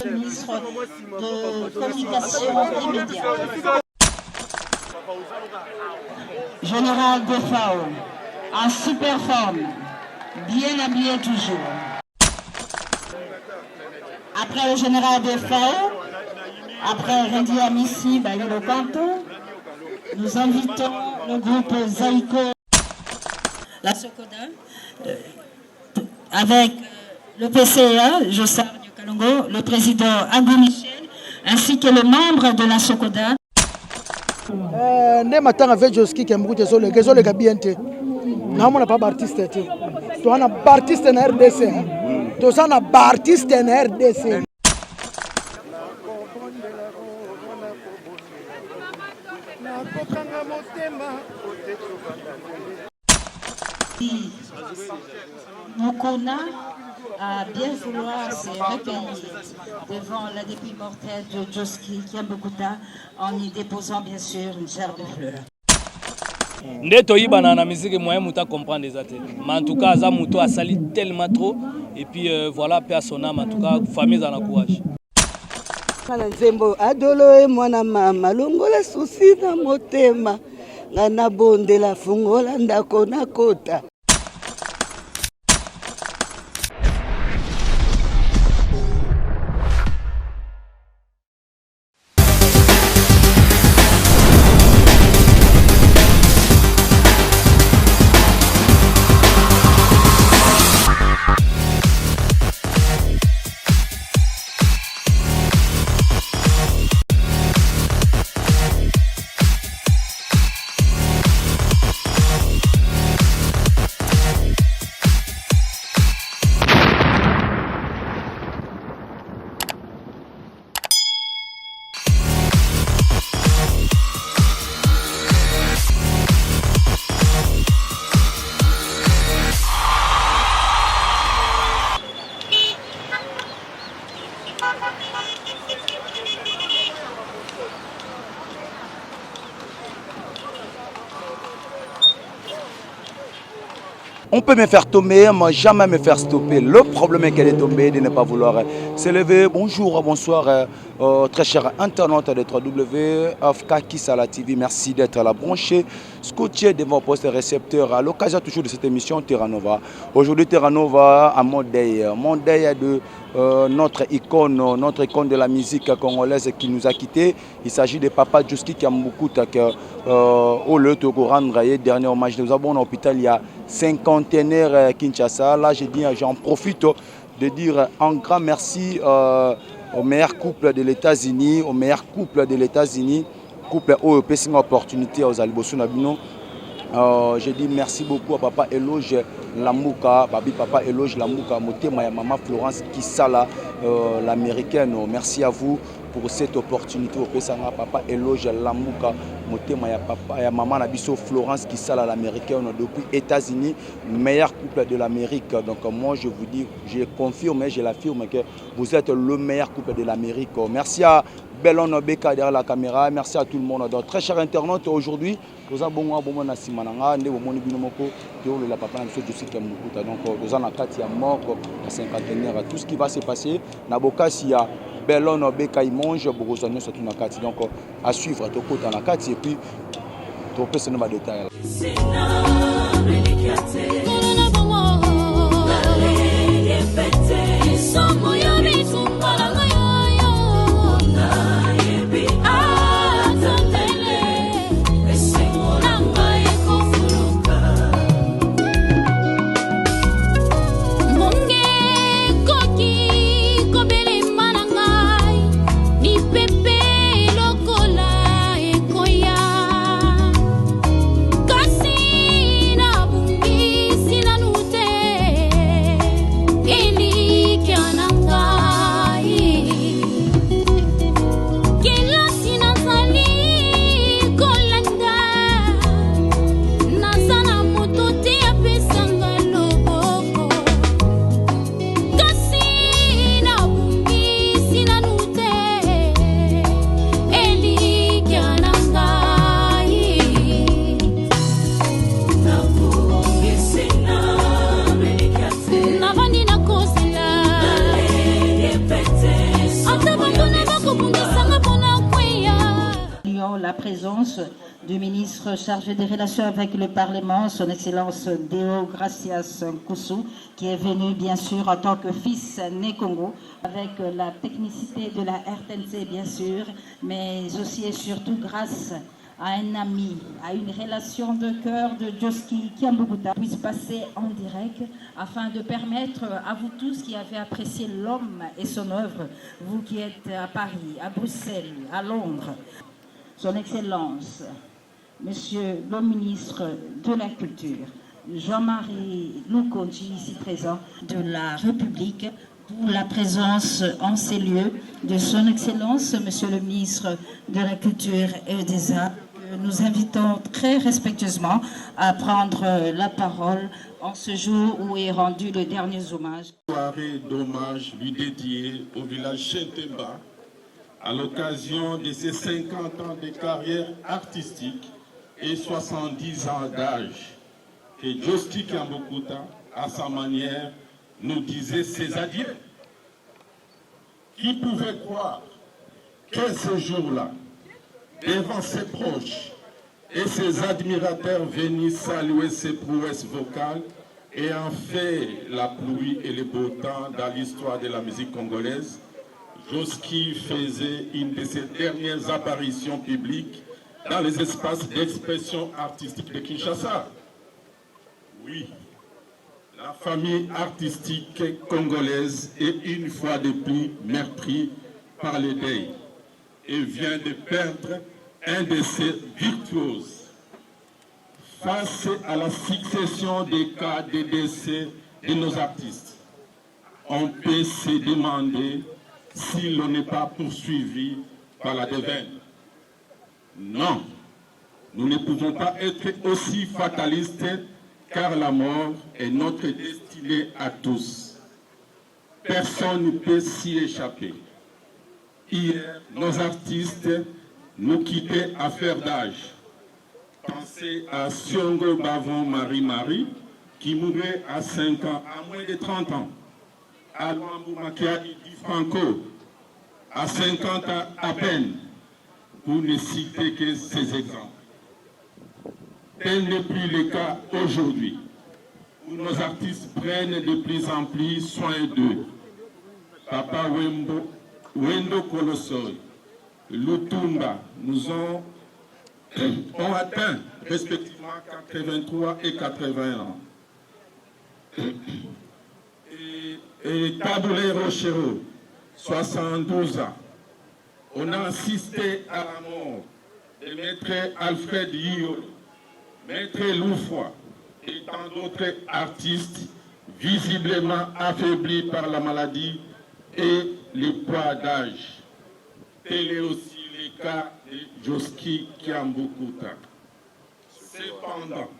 Ministre de Communication et Médias. Général Defao, en super forme, bien habillé toujours. Après le général Defao, après Rendi Amissi Bayolo Kanto, nous invitons le groupe Zaïko, la Sokoda, avec le PCA, Jossar Nyokalongo, le président Agou Michel, ainsi que le membre de la Sokoda. Ne matanga avec Joski qui est désolé gabiente. Non, on n'a pas d'artiste. Tu as un artiste en RDC. Tu as un artiste en RDC. Mokona a bien vouloir se recueillir devant la dépouille mortelle de Joski Kiambokuta en y déposant bien sûr une gerbe de fleurs. Ndeto yibana na musique moyen muta comprendre des athées. Mais en tout cas ça muto a sali tellement trop et puis voilà personnel en tout cas famille en courage. Nzembo adolo e mwana mama longola susi na motema ngana bondela fungola ndako na kota. On peut me faire tomber, mais jamais me faire stopper. Le problème est qu'elle est tombée, de ne pas vouloir s'élever. Bonjour, bonsoir, très chers internautes de 3W, Afka Kisala TV. Merci d'être à la branchée, scotché devant poste récepteur. À l'occasion toujours de cette émission Terra Nova. Aujourd'hui, Terra Nova à mon deuil de notre icône de la musique congolaise qui nous a quittés. Il s'agit de Papa Joski Kiambokuta au lieu de rendre dernier hommage. Nous avons un hôpital il y a 50aire Kinshasa. Là, j'en profite de dire un grand merci au meilleur couple de l'États-Unis, couple OEP, c'est une opportunité aux Alibosu Nabino. Je dis merci beaucoup à Papa Eloge Lamouka, Papa Eloge Lamouka, Motema et Maman Florence Kisala, l'américaine. Merci à vous pour cette opportunité. Papa Eloge Lamouka, Motema et Papa et Maman Nabiso Florence Kisala, l'américaine, depuis États-Unis, meilleur couple de l'Amérique. Donc moi je vous dis, je confirme et je l'affirme que vous êtes le meilleur couple de l'Amérique. Merci à Bellon Beka derrière la caméra, merci à tout le monde. Donc, très chers internautes, aujourd'hui, nous avons donc nous avons mort à 50aire. Tout ce qui va se passer, s'il y a Bellon Beka il mange, donc à suivre, et puis tu peux se nommer détail. la présence du ministre chargé des relations avec le Parlement, son Excellence Deo Gracias Koussou, qui est venu bien sûr en tant que fils né Congo, avec la technicité de la RTNC bien sûr, mais aussi et surtout grâce à un ami, à une relation de cœur de Djoski Kiambukuta puisse passer en direct afin de permettre à vous tous qui avez apprécié l'homme et son œuvre, vous qui êtes à Paris, à Bruxelles, à Londres, son Excellence, Monsieur le ministre de la Culture, Jean-Marie Lukonji, ici présent, de la République, pour la présence en ces lieux de son Excellence, Monsieur le ministre de la Culture et des Arts. Nous invitons très respectueusement à prendre la parole en ce jour où est rendu le dernier hommage. Soirée d'hommage lui dédiée au village Chentemba à l'occasion de ses 50 ans de carrière artistique et 70 ans d'âge. Et Djoski Kiambukuta, à sa manière, nous disait ses adieux. Qui pouvait croire que ce jour-là, devant ses proches et ses admirateurs venus saluer ses prouesses vocales et en fait la pluie et le beau temps dans l'histoire de la musique congolaise, Djoski faisait une de ses dernières apparitions publiques dans les espaces d'expression artistique de Kinshasa. Oui, la famille artistique congolaise est une fois de plus meurtrie par le deuil et vient de perdre un de ses virtuoses. Face à la succession des cas de décès de nos artistes, on peut se demander si l'on n'est pas poursuivi par la déveine. Non, nous ne pouvons pas être aussi fatalistes car la mort est notre destinée à tous. Personne ne peut s'y échapper. Hier, nos artistes nous quittaient à faire d'âge. Pensez à Siongo Bavon Marie-Marie, qui mourait à 5 ans, à moins de 30 ans. À Luambo Makiadi Di Franco, à 50 ans à peine, pour ne citer que ces exemples. Tel n'est plus le cas aujourd'hui, où nos artistes prennent de plus en plus soin d'eux. Papa Wendo Kolosoy, Lutumba nous ont atteint respectivement 83 et 80 ans. Et Taboulé Rochero, 72 ans. On a assisté à la mort de Maître Alfred Yolo, Maître Loufoy et tant d'autres artistes visiblement affaiblis par la maladie et le poids d'âge. Tel est aussi le cas de Djoski Kiambukuta. Cependant,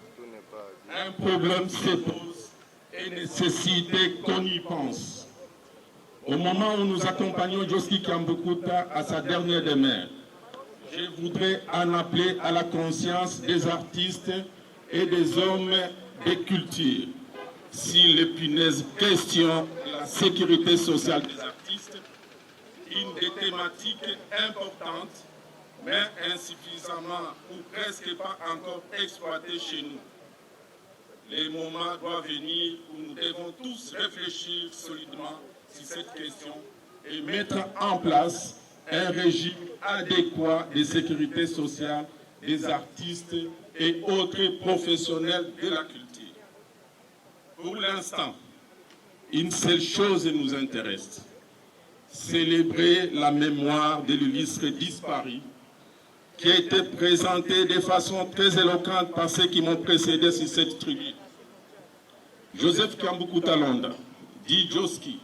un problème se pose et nécessite qu'on y pense. Au moment où nous accompagnons Djoski Kiambukuta à sa dernière demeure, je voudrais en appeler à la conscience des artistes et des hommes de culture. Si l'épineuse question de la sécurité sociale des artistes, une des thématiques importantes, mais insuffisamment ou presque pas encore exploitée chez nous. Les moments doivent venir où nous devons tous réfléchir solidement sur cette question et mettre en place un régime adéquat de sécurité sociale des artistes et autres professionnels de la culture. Pour l'instant, une seule chose nous intéresse, célébrer la mémoire de l'illustre disparu qui a été présenté de façon très éloquente par ceux qui m'ont précédé sur cette tribune. Joseph Kiambukuta Londa, dit Djoski,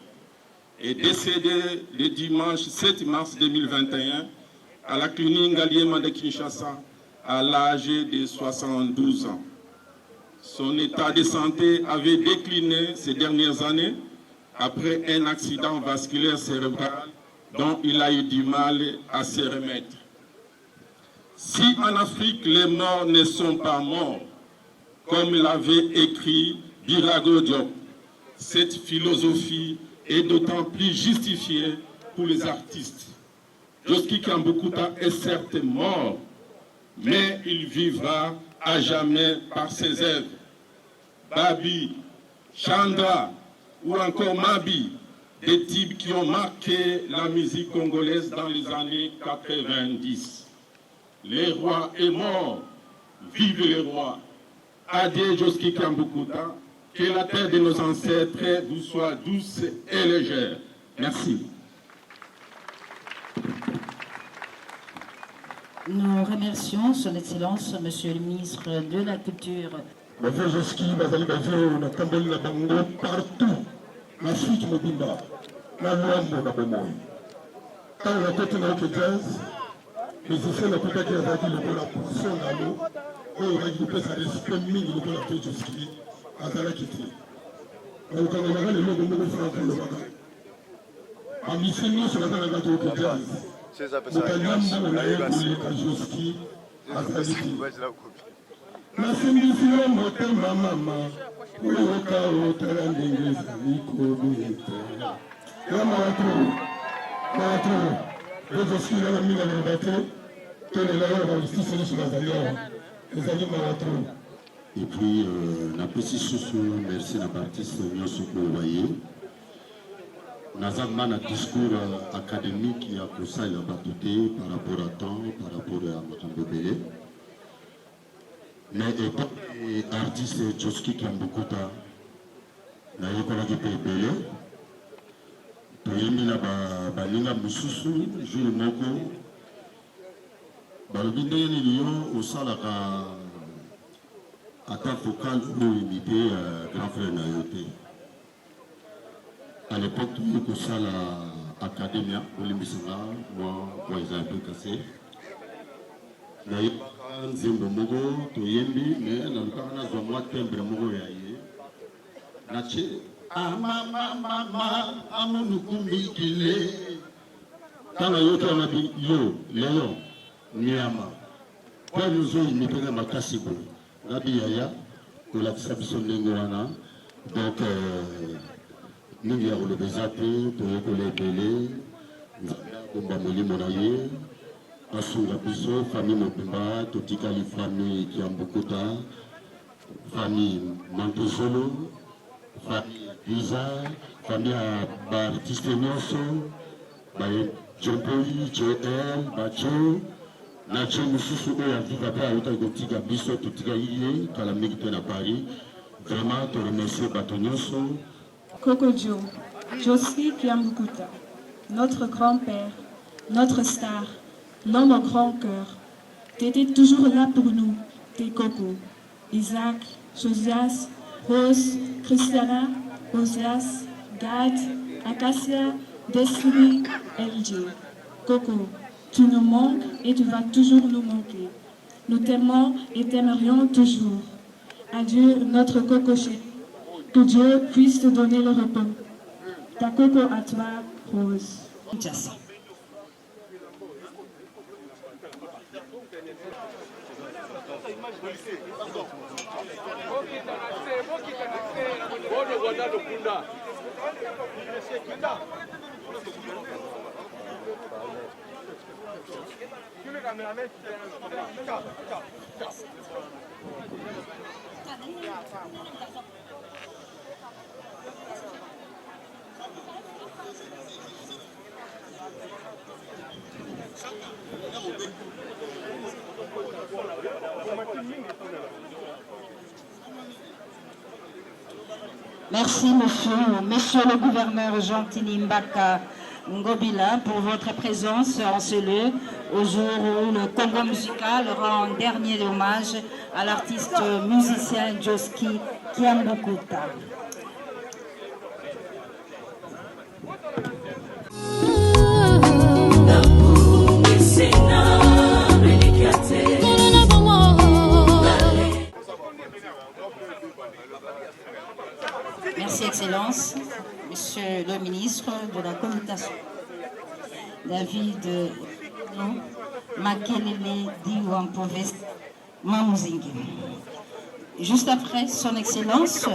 est décédé le dimanche 7 mars 2021 à la clinique Ngaliema de Kinshasa à l'âge de 72 ans. Son état de santé avait décliné ces dernières années après un accident vasculaire cérébral dont il a eu du mal à se remettre. Si en Afrique les morts ne sont pas morts, comme l'avait écrit Birago Diop, cette philosophie est d'autant plus justifiée pour les artistes. Djoski Kiambukuta est certes mort, mais il vivra à jamais par ses œuvres. Babi, Chandra ou encore Mabi, des types qui ont marqué la musique congolaise dans les années 90. Les rois est mort, vive les rois. Adé Joski Kambukuta, que la terre de nos ancêtres vous soit douce et légère. Merci. Nous remercions Son Excellence, Monsieur le ministre de la Culture. Bavio Joski, Bazali Bavio, na Tamboli na Bango, partout. La suite Mobimba, la Luambo na Bomoi. Quand on a côté na Oke Jazz, les essais na Kota Kiazaki, le Kola Pousson na l'eau, on a récupéré sa respect mini, le Kola Pousson Joski, à Zalakiti. Donc on a le logo de Franco le Baga. En mission, sur la Zalakati Oke Jazz. Mokanyambo na Yekuli Kajoski, à Zalakiti. Nasimbisio motema mama, uyoka otara ndengeza nikobu yetara. Yama watu, Joski na mina mabate, tole la yaba justice sur la Zalia, les alima watu. Et puis, la précision sur merci à l'artiste Nyosoko Waye. Nazagman a discours académique qui a pour ça il a battu par rapport à temps, par rapport à Makambo Bélé. Mais étant artiste Joski Kambukuta, na yekola ki Bélé, toyemi na balinga mususu, jour moko, balobi ndenge nini yo osalaka ata focal ou imité grand frère na yo te. À l'époque, tu as que ça l'académie, Olimbisanga, moi, ils ont un peu cassé. Mais Zembo Mogo, Toyembi, mais dans le cas, on a besoin de timbre Mogo Yaye. Nache, mama, amonukumbi kile. Quand on a dit yo, Léon, Niama, quand nous avons imité la Makasibo, Nabi Yaya, pour la distribution de l'Ingoana, donc, nous avons le Bézapé, nous avons Bélé, nous avons Moli Monaye, Assunga Bisso, famille Mopimba, Totika les familles Kiambukota, famille Mantozolo, famille Giza, famille Bartiste Nyoso, Djompoi, Joel, Bacho, Nacho Moussousou, Avivapa, Otagotika Bisso, Totika Yé, Kalamik de Paris, vraiment te remercier Batonyoso. Kokodjo, Joski Kiambukuta, notre grand-père, notre star, l'homme au grand cœur. Tu étais toujours là pour nous, tes Coco, Isaac, Josias, Rose, Christiana, Osias, Gad, Acacia, Destiny, LJ. Coco, tu nous manques et tu vas toujours nous manquer. Nous t'aimons et t'aimerions toujours. Adieu notre Coco chéri. Que Dieu puisse te donner le repos. Ta Coco à toi, Rose. Kinshasa. Merci monsieur le gouverneur Gentili Mbaka Ngobila pour votre présence en ce lieu au jour où le Congo musical rend un dernier hommage à l'artiste musicien Joski Kiambukuta. Merci Excellence, Monsieur le ministre de la Communication, David Makelele Diwampoves Mamouzingue. Juste après Son Excellence,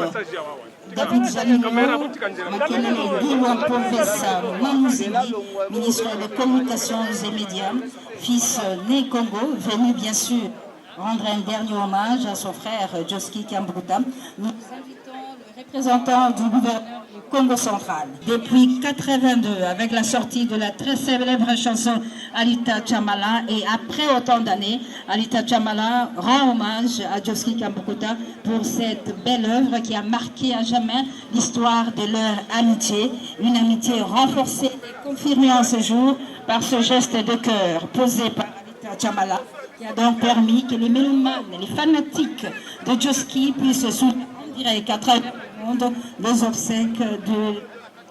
David Jalino, Makelele Liwan Professeur Mamouzeli, ministre des Communications et Médias, fils né Congo, venu bien sûr rendre un dernier hommage à son frère Joski Kiambukuta. Nous invitons le représentant du gouverneur du Congo central. Depuis 1982, avec la sortie de la très célèbre chanson Alita Chamala, et après autant d'années, Alita Chamala rend hommage à Joski Kiambukuta pour cette belle œuvre qui a marqué à jamais l'histoire de leur amitié, une amitié renforcée et confirmée en ce jour par ce geste de cœur posé par Alita Chamala, qui a donc permis que les mélomanes, les fanatiques de Joski puissent soutenir en direct à travers le monde les obsèques de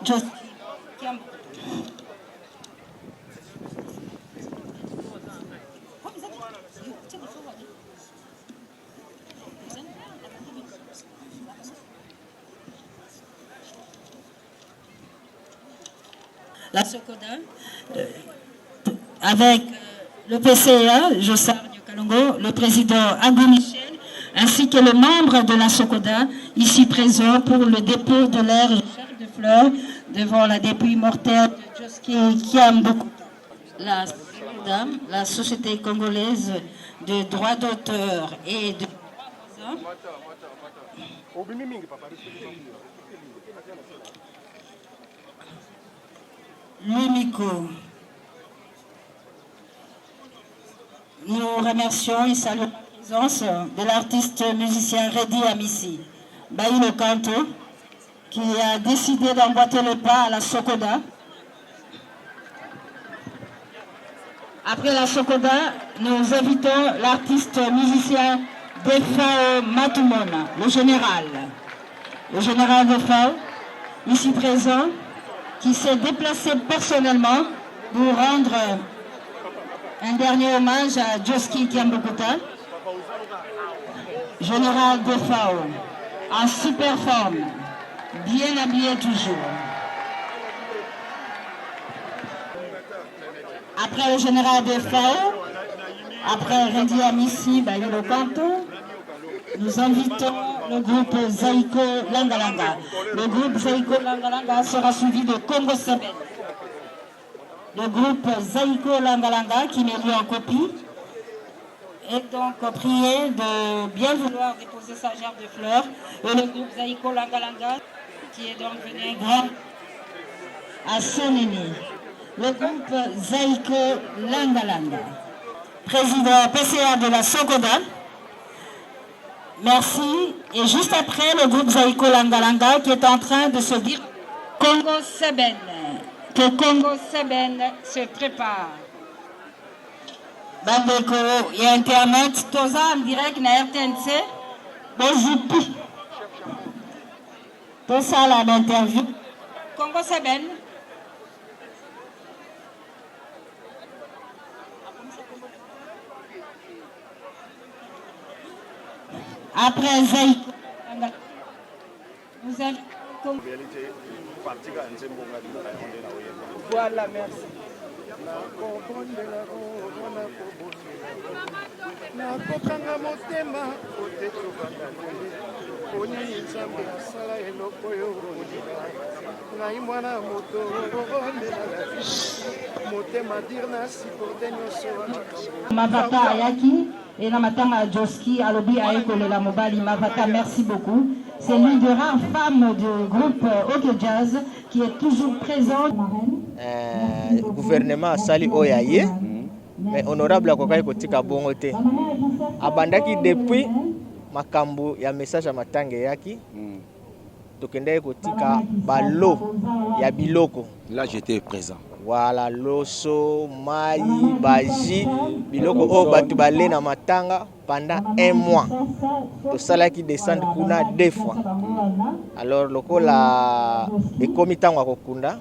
Joski. La Sokoda, avec le PCA, Jossar Kalongo, le président Agou Michel, ainsi que les membres de la Sokoda, ici présents pour le dépôt de leur chair de fleurs devant la dépouille mortelle de Joski Kiambukuta. La Sokoda, la Société congolaise de droits d'auteur et de l'UMICO. Nous remercions et saluons la présence de l'artiste musicien Redi Amissi, Baïlo Kanto, qui a décidé d'emboîter le pas à la Sokoda. Après la Sokoda, nous invitons l'artiste musicien Defao Matumona, le général Defao, ici présent, qui s'est déplacé personnellement pour rendre un dernier hommage à Joski Kiambukuta. Général Defao, en super forme, bien habillé toujours. Après le général Defao, après Redi Amissi, Baïlo Kanto, nous invitons le groupe Zaïko Langalanga. Le groupe Zaïko Langalanga sera suivi de Congo Sebel. Le groupe Zaïko Langalanga, qui m'est lu en copie, est donc prié de bien vouloir déposer sa gerbe de fleurs. Et le groupe Zaïko Langalanga, qui est donc venu grand à Sonini. Le groupe Zaïko Langalanga. Président PCA de la Sokoda. Merci. Et juste après, le groupe Zaïko Langalanga qui est en train de se dire Congo Seben. Que Congo Seben se prépare. Bandeko, il y a Internet, Toza en direct na RTNC. Bozipi. Tout ça là d'interview. Congo Seben. Après Zaïko, nous avons... Voilà, merci. nakokanga motema poni nzambe asala eloko oyo ngai mwana moto motema dire na siporde nyonso Mavata Ayaki et Namatanga Joski Alobi Aekolela Mobali. Mavata, merci beaucoup. C'est l'une des rares femmes du groupe OK Jazz qui est toujours présente. Gouvernement Sali Oyaye, mais honorable Akokai Kotika Bongote. Abandaki depuis makambo ya message à matange yaki. Tokende Kotika balo ya biloko. Là j'étais présent. Voilà, loso, maï, baji, biloko o batu balé na matanga pendant 1 mois. Tout ça qui descend kuna 2 fois. Alors loko la ekomitango akokunda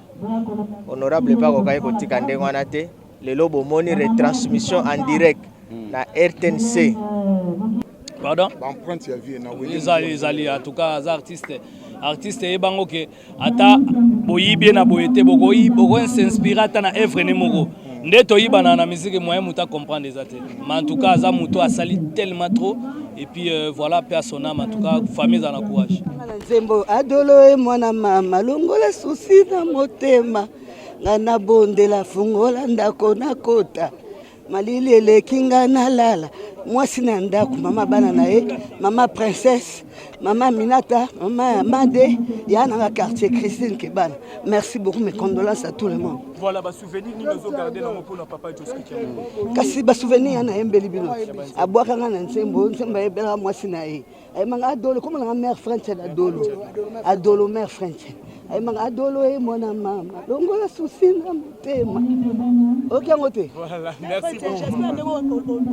honorable pa kokai kotika ndengo wana te lelo bomoni retransmission en direct na RTNC. Pardon? empreinte ya vie na les alliés en tout cas artiste et bango que ata boyibie na boyete bokoyi boko s'inspire ata na œuvre ne moko nde toyibana na musique moyen muta comprendre eza te. Mais en tout cas aza muto asali tellement trop et puis voilà paix à son âme, en tout cas famille za na courage. Nzembo adolo e mwana mama longola susi na motema ngana bondela fungola ndako na kota malili eleki nga nalala mwasi na ndako mama bana na ye mama princesse mama Minata mama Made yana na quartier Christine Kebana. Merci beaucoup, mes condoléances à tout le monde. Voilà ba souvenir ni nous garder na mpo na papa Joski. Kasi ba souvenir yana embeli bino abwaka nga na nsembo ebela mwasi na ye ay manga adolo comme na mère French adolo mère French ay manga adolo e mona mama longola susi na motema OK ngote. Voilà, merci beaucoup. J'espère que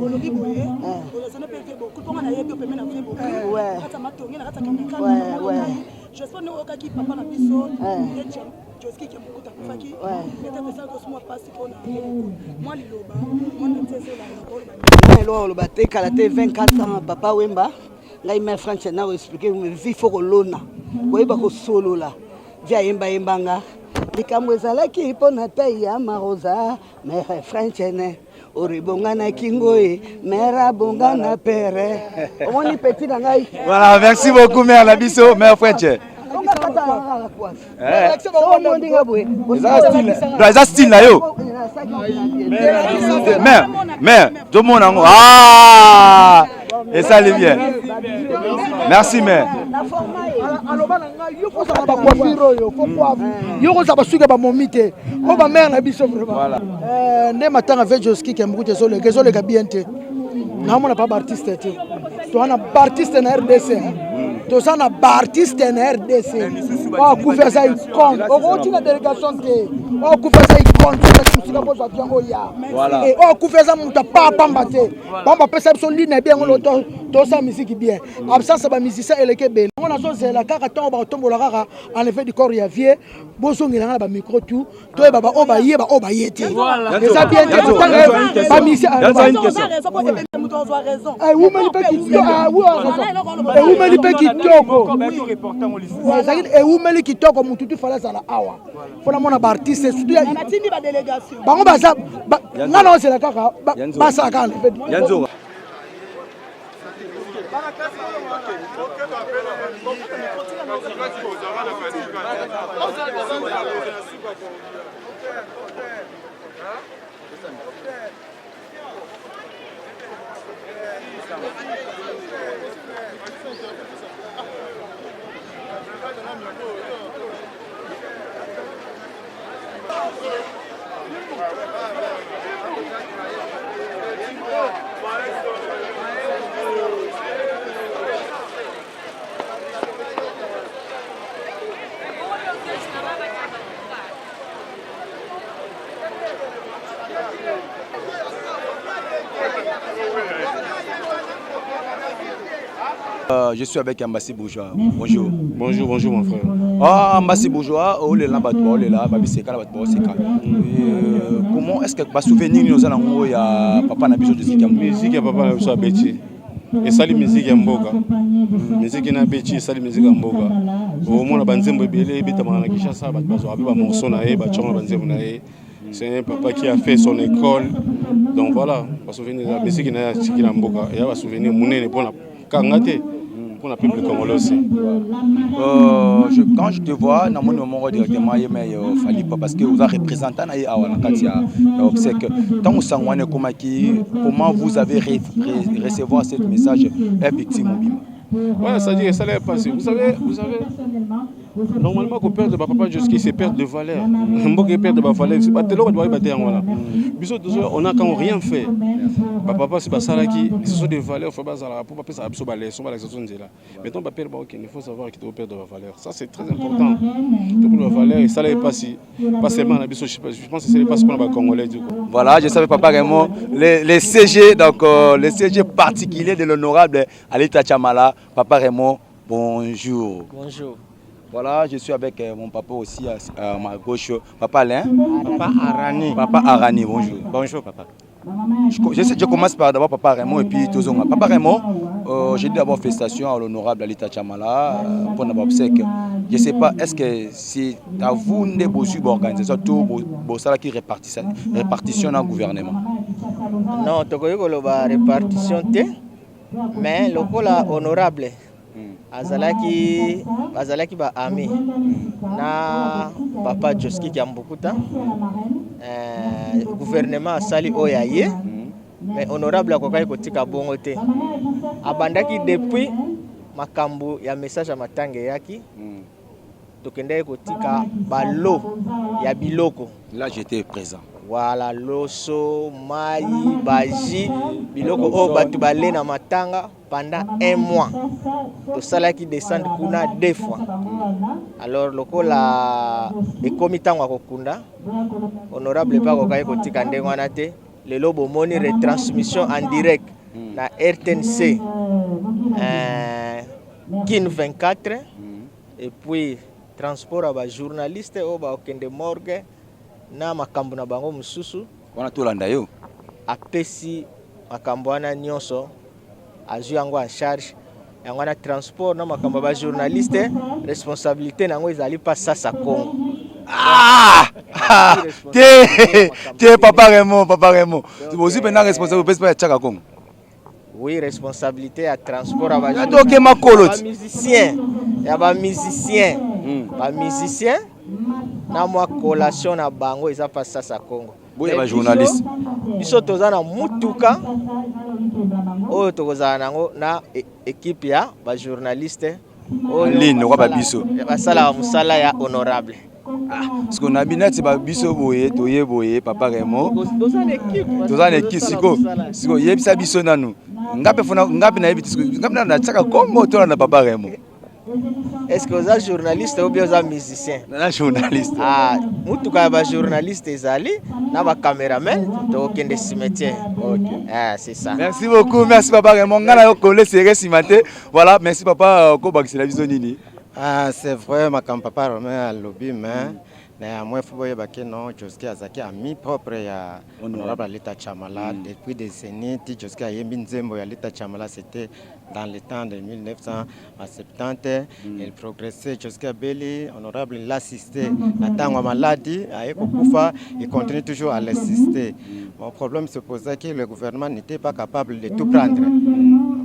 olobi boye olazana pe beaucoup pour na yebi opemena vle beaucoup ouais kata matongi na kata kamika ouais j'espère que okaki papa na biso Joski qui mkuta kufaki peut-être ça que moi passe pour moi liloba moi ntese la lo ba te kala te 24 ans papa Wemba ngai mère French na expliquer me vie faut kolona boyeba ko solo la via yemba yembanga likambo ezalaki mpo na tai ya marosa mère French ne oribonga na kingoe mère bonga na pere omoni petit na ngai. Voilà, merci beaucoup mère la biso mère French. Eza style na yo mère tout le monde ah et ça allait bien. Merci mère. Voilà. Ne matanga avec Joski qui mbuku tezole gezole ka bien te. Na mona pas artiste te. To ana artiste na RDC. To sana artiste na RDC. O ku faire ça icon. O tu na délégation te. O ku faire ça icon tu musika bo za biango ya. Et o ku faire ça muta pa pamba te. Pamba pesa biso line bien ngolo to sa musique bien. Absence ba musicien eleke ben. On a zo la kaka ton ba tombola kaka en effet du corps ya vie. Bozongi na ba micro tout. To e baba o ba ye yete. Ça bien te ba musicien. Eh vous me dites qui ah oui et vous me dites qui toko. Et vous me dites qui toko mututu fala sala awa. Fona mona ba artiste surtout ya natindi ba délégation. Bango baza ngana c'est la kaka ba sa kan. Yanzo. Je suis avec Ambassi Bourgeois. Bonjour. Bonjour, bonjour mon frère. Ah, Ambassi Bourgeois, on est là, on est là, comment est-ce que va souvenir nous allons il y a papa Nabiso de Zika musique ya papa Nabiso Beti. Et ça les musique ya mboka. Musique na Beti, ça les musique ya mboka. Au moins la banzembo belé bita na Kinshasa ba bazo abi ba morceau na e ba chonga banzembo na e. C'est un papa qui a fait son école. Donc voilà, va souvenir la musique na ya mboka et va souvenir munene pour la kangate. Pour la peuple congolais aussi. Quand je te vois, dans mon moment directement, il fallait pas parce que vous avez représenté comment vous avez recevoir ce message est victime. Ouais, ça dit que ça l'est passé. Vous savez, normalement, qu'on perd de papa Joski, c'est perte de valeur. On perd de valeur. C'est pas de l'eau, on a quand rien fait. Papa, c'est pas ça qui. Ce sont des valeurs. Faut pas pour pas ça absorber. Sont pas l'exception de là. Maintenant, papa, il faut savoir qu'il doit perdre de valeur. Ça, c'est très important. Pour la valeur, et ça l'est passé. Pas seulement la je pense que c'est pas pour les Congolais. Voilà, je savais papa vraiment les CG, donc les CG particuliers de l'honorable Alita Chamala. Papa Raymond, bonjour. Bonjour. Voilà, je suis avec mon papa aussi à ma gauche. Papa Alain. Papa Arani. Papa Arani, bonjour. Bonjour papa. Je commence par d'abord Papa Raymond et puis Tozonga. Papa Raymond, j'ai dit d'abord félicitations à l'honorable Alita Chamala pour notre obsèque. Je ne sais pas, est-ce que c'est à vous de vous organiser tout ça qui répartition dans le gouvernement? Non, tu as répartition, mais le col honorable. Azalaki ba ami na Papa Joski Kiambukuta gouvernement sali oyaye mais honorable akokai kotika bongo te abandaki depuis makambo ya message ya matange yaki tokendai kotika balo ya biloko. Là j'étais présent. Voilà, loso, mai, baji, biloko o batu balé na matanga pendant 1 mois. Tout ça là qui descend kuna 2 fois. Alors loko la ekomitango akokunda. Honorable pa kokai kotika ndengo wana te. Lelo bomoni retransmission en direct na RTNC. Kin 24 et puis transport à ba journaliste o ba okende morgue. Na makambo na bango mususu wana tolanda yo apesi makambo wana nyonso azu yango en charge yango na transport na makambo ba journaliste responsabilité nango ezali pas sasa Congo. Te Papa Raymond aussi pendant responsable pesi pas ya Tchaka Congo. Oui, responsabilité à transport à ba musicien ya ba musicien na moi collation na bango eza pas sasa Congo. Boya ba journaliste biso tozana mutuka oyo tokozala nango na équipe ya ba journaliste ligne kwa ba biso basala musala ya honorable. Parce qu'on a binati ba biso boye toye boye Papa Raymond tozana équipe siko yebisa biso nanu ngape na yebiti ngape na Tchaka Congo to na Papa Raymond. Est-ce que vous êtes journaliste ou bien vous êtes musicien? Non, journaliste. Ah, nous sommes journalistes ezali, na ba cameraman, to kende cimetière. OK. Ah, c'est ça. Merci beaucoup, merci Papa Raymond. Ngana yo collé serré cimetière. Voilà, merci Papa ko bakisela biso nini. Ah, c'est vrai ma Papa Romain à lobby mais na moi foboye bakeno Joski azaki ami propre ya honorable Alita Chamala depuis des décennies. Joski a yembi nzembo ya Alita Chamala c'était dans le temps de 1970. Il progressait jusqu'à Beli, honorable l'assisté. Natangwa maladie, il continue toujours à l'assister. Mon problème se posait que le gouvernement n'était pas capable de tout prendre.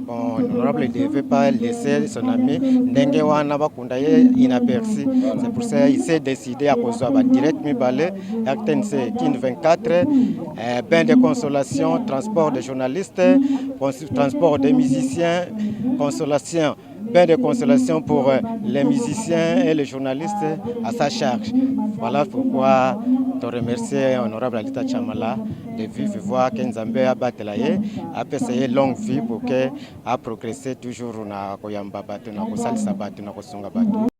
Bon, l'honorable ne devait pas laisser son ami Ndengewana Bakundaye inaperçu. C'est pour ça qu'il s'est décidé à cause de direct Mibale, RTNC Kin 24, bain de consolation, transport de journalistes, transport des musiciens, consolation, bain de consolation pour les musiciens et les journalistes à sa charge. Voilà pourquoi je remercie honorable Alita Chamala de vivre voir qu'Nzambe a battu a essayé longue vie pour qu'elle a progressé toujours na koyamba batu na kosalisa batu na kosonga batu.